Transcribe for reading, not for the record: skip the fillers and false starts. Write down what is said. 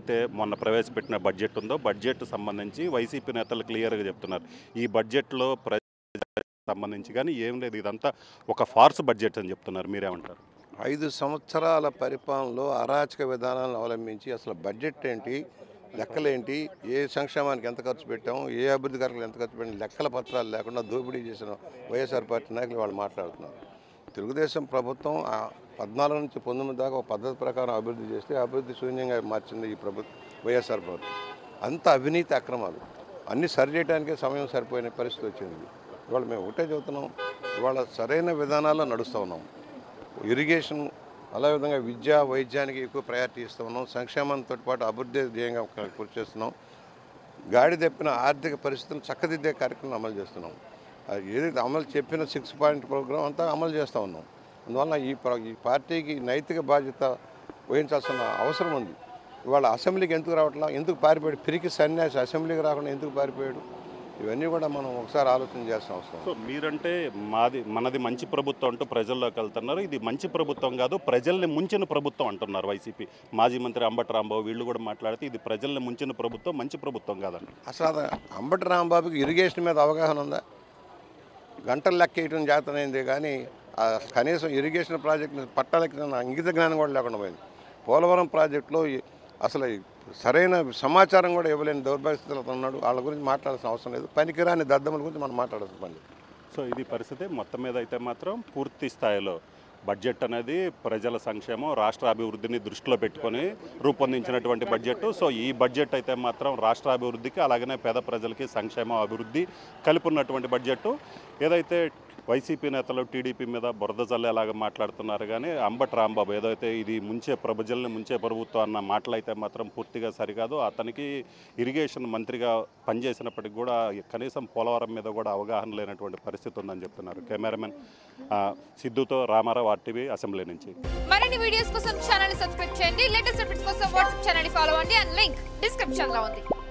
ఏదైతే మొన్న ప్రవేశపెట్టిన బడ్జెట్ ఉందో బడ్జెట్ సంబంధించి వైసీపీ నేతలు క్లియర్గా చెప్తున్నారు. ఈ బడ్జెట్లో సంబంధించి కానీ ఏం లేదు, ఇదంతా ఒక ఫార్స్ బడ్జెట్ అని చెప్తున్నారు. మీరేమంటారు? 5 సంవత్సరాల పరిపాలనలో అరాచక విధానాలను అవలంబించి అసలు బడ్జెట్ ఏంటి, లెక్కలేంటి, ఏ సంక్షేమానికి ఎంత ఖర్చు పెట్టాము, ఏ అభివృద్ధి కార్యక్రమాలు ఎంత ఖర్చు పెట్టాము, లెక్కల పత్రాలు లేకుండా దోపిడీ చేసిన వైఎస్ఆర్ పార్టీ నాయకులు వాళ్ళు మాట్లాడుతున్నారు. తెలుగుదేశం ప్రభుత్వం 14 నుంచి 19 దాకా ఒక పద్ధతి ప్రకారం అభివృద్ధి చేస్తే అభివృద్ధి శూన్యంగా మార్చింది ఈ వైఎస్ఆర్ ప్రభుత్వం. అంత అవినీతి అక్రమాలు అన్నీ సరి చేయడానికే సమయం సరిపోయిన పరిస్థితి వచ్చింది. ఇవాళ మేము ఒకటే చెబుతున్నాం, ఇవాళ సరైన విధానాల్లో నడుస్తూ ఉన్నాం. ఇరిగేషన్ అలా విధంగా విద్య వైద్యానికి ఎక్కువ ప్రయారిటీ ఇస్తూ ఉన్నాం. సంక్షేమంతో పాటు అభివృద్ధి ధ్యేయంగా కృషి చేస్తున్నాం. గాడి తప్పిన ఆర్థిక పరిస్థితులను చక్కదిద్దే కార్యక్రమం అమలు చేస్తున్నాం. ఏదైతే అమలు చెప్పిన 6 పాయింట్ ప్రోగ్రాం అంతా అమలు చేస్తూ ఉన్నాం. అందువల్ల ఈ పార్టీకి నైతిక బాధ్యత వహించాల్సిన అవసరం ఉంది. ఇవాళ అసెంబ్లీకి ఎందుకు రావట్లా, ఎందుకు పారిపోయాడు, పిరికి సన్యాసి అసెంబ్లీకి రాకుండా ఎందుకు పారిపోయాడు, ఇవన్నీ కూడా మనం ఒకసారి ఆలోచన చేస్తాం అవసరం. సో మీరంటే మనది మంచి ప్రభుత్వం అంటూ ప్రజల్లోకి వెళ్తున్నారు. ఇది మంచి ప్రభుత్వం కాదు, ప్రజల్ని ముంచిన ప్రభుత్వం అంటున్నారు వైసీపీ మాజీ మంత్రి అంబటి రాంబాబు. వీళ్ళు కూడా మాట్లాడితే ఇది ప్రజల్ని ముంచిన ప్రభుత్వం, మంచి ప్రభుత్వం కాదండి. అసలు అది అంబటి రాంబాబుకి ఇరిగేషన్ మీద అవగాహన ఉందా? గంటలు లెక్క వేయడం చేతనైందే కానీ కనీసం ఇరిగేషన్ ప్రాజెక్టు పట్టాలకి ఇంగిత జ్ఞానం కూడా లేకుండా పోయింది. పోలవరం ప్రాజెక్టులో అసలు సరైన సమాచారం కూడా ఇవ్వలేని దౌర్భాగ్యస్థితిలో ఉన్నాడు. వాళ్ళ గురించి మాట్లాడాల్సిన అవసరం లేదు. పనికిరాని దద్దముల గురించి మనం మాట్లాడాల్సిన పని లేదు. సో ఇది పరిస్థితి. మొత్తం మీద అయితే మాత్రం పూర్తి స్థాయిలో బడ్జెట్ అనేది ప్రజల సంక్షేమం, రాష్ట్ర అభివృద్ధిని దృష్టిలో పెట్టుకొని రూపొందించినటువంటి బడ్జెట్. సో ఈ బడ్జెట్ అయితే మాత్రం రాష్ట్ర అభివృద్ధికి అలాగనే పేద ప్రజలకి సంక్షేమం, అభివృద్ధి కలిపి ఉన్నటువంటి బడ్జెట్. ఏదైతే వైసీపీ నేతలు టీడీపీ మీద బురద జల్లేలాగా మాట్లాడుతున్నారు కానీ అంబటి రాంబాబు ఏదైతే ఇది ప్రజల్ని ముంచే ప్రభుత్వం అన్న మాటలు అయితే మాత్రం పూర్తిగా సరికాదు. అతనికి ఇరిగేషన్ మంత్రిగా పనిచేసినప్పటికి కూడా కనీసం పోలవరం మీద కూడా అవగాహన లేనటువంటి పరిస్థితి ఉందని చెప్తున్నారు. కెమెరామెన్ సిద్ధుతో రామారావు, ఆర్టీవీ, అసెంబ్లీ నుంచి. మరిన్ని వీడియోస్ కోసం ఛానల్ సబ్స్క్రైబ్ చేయండి. లేటెస్ట్ అప్డేట్స్ కోసం వాట్సాప్ ఛానల్ ఫాలో అవ్వండి. అండ్ లింక్ డిస్క్రిప్షన్ లో ఉంది.